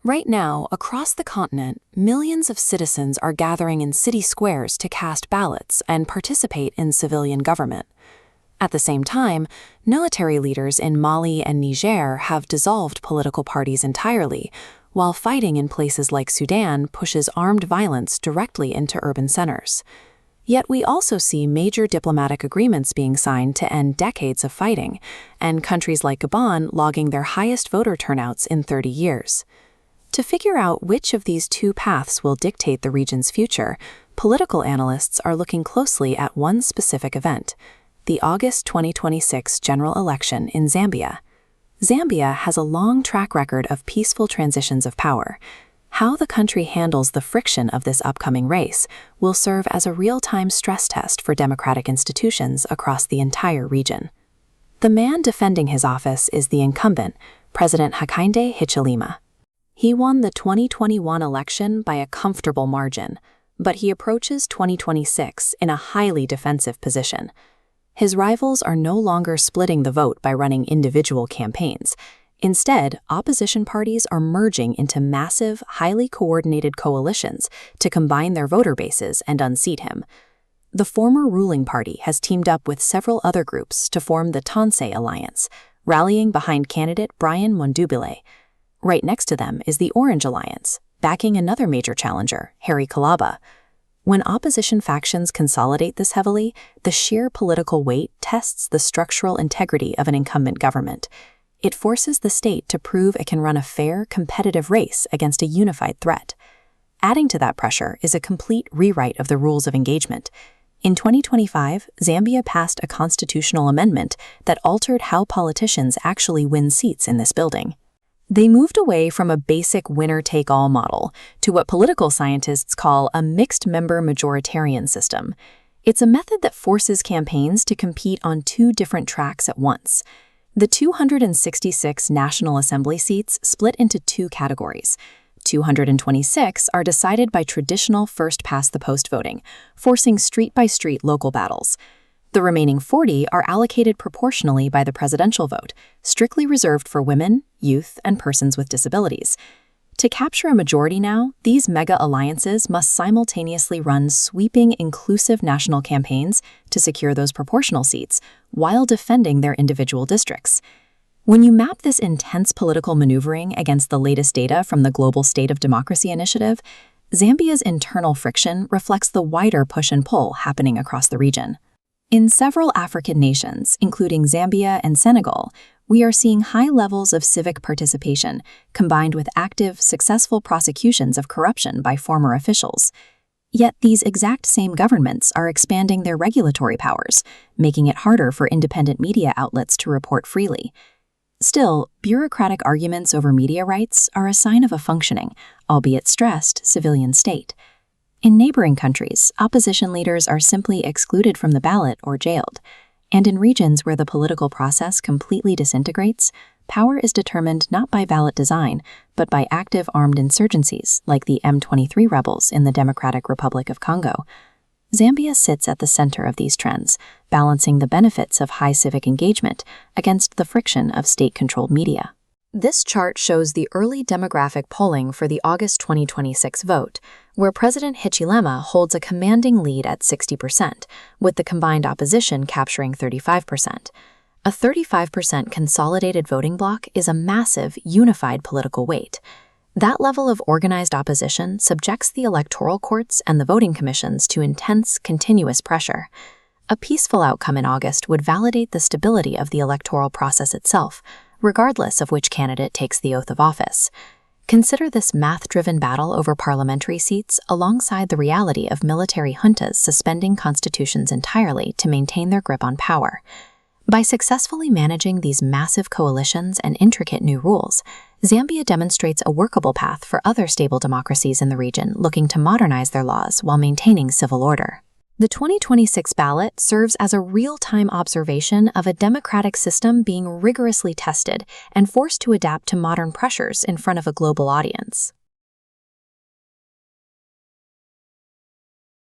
Right now, across the continent, millions of citizens are gathering in city squares to cast ballots and participate in civilian government. At the same time, military leaders in Mali and Niger have dissolved political parties entirely, while fighting in places like Sudan pushes armed violence directly into urban centers. Yet we also see major diplomatic agreements being signed to end decades of fighting, and countries like Gabon logging their highest voter turnouts in 30 years. To figure out which of these two paths will dictate the region's future, political analysts are looking closely at one specific event: the August 2026 general election in Zambia. Zambia has a long track record of peaceful transitions of power. How the country handles the friction of this upcoming race will serve as a real-time stress test for democratic institutions across the entire region. The man defending his office is the incumbent, President Hakainde Hichilema. He won the 2021 election by a comfortable margin, but he approaches 2026 in a highly defensive position. His rivals are no longer splitting the vote by running individual campaigns. Instead, opposition parties are merging into massive, highly coordinated coalitions to combine their voter bases and unseat him. The former ruling party has teamed up with several other groups to form the Tonse Alliance, rallying behind candidate Brian Mondubile. Right next to them is the Orange Alliance, backing another major challenger, Harry Kalaba. When opposition factions consolidate this heavily, the sheer political weight tests the structural integrity of an incumbent government. It forces the state to prove it can run a fair, competitive race against a unified threat. Adding to that pressure is a complete rewrite of the rules of engagement. In 2025, Zambia passed a constitutional amendment that altered how politicians actually win seats in this building. They moved away from a basic winner-take-all model to what political scientists call a mixed-member majoritarian system. It's a method that forces campaigns to compete on two different tracks at once. The 266 National Assembly seats split into two categories. 226 are decided by traditional first-past-the-post voting, forcing street-by-street local battles. The remaining 40 are allocated proportionally by the presidential vote, strictly reserved for women, youth, and persons with disabilities. To capture a majority now, these mega-alliances must simultaneously run sweeping, inclusive national campaigns to secure those proportional seats while defending their individual districts. When you map this intense political maneuvering against the latest data from the Global State of Democracy Initiative, Zambia's internal friction reflects the wider push and pull happening across the region. In several African nations, including Zambia and Senegal, we are seeing high levels of civic participation combined with active, successful prosecutions of corruption by former officials. Yet these exact same governments are expanding their regulatory powers, making it harder for independent media outlets to report freely. Still, bureaucratic arguments over media rights are a sign of a functioning, albeit stressed, civilian state. In neighboring countries, opposition leaders are simply excluded from the ballot or jailed. And in regions where the political process completely disintegrates, power is determined not by ballot design, but by active armed insurgencies like the M23 rebels in the Democratic Republic of Congo. Zambia sits at the center of these trends, balancing the benefits of high civic engagement against the friction of state-controlled media. This chart shows the early demographic polling for the August 2026 vote, where President Hichilema holds a commanding lead at 60%, with the combined opposition capturing 35%. A 35% consolidated voting bloc is a massive, unified political weight. That level of organized opposition subjects the electoral courts and the voting commissions to intense, continuous pressure. A peaceful outcome in August would validate the stability of the electoral process itself, regardless of which candidate takes the oath of office. Consider this math-driven battle over parliamentary seats alongside the reality of military juntas suspending constitutions entirely to maintain their grip on power. By successfully managing these massive coalitions and intricate new rules, Zambia demonstrates a workable path for other stable democracies in the region looking to modernize their laws while maintaining civil order. The 2026 ballot serves as a real-time observation of a democratic system being rigorously tested and forced to adapt to modern pressures in front of a global audience.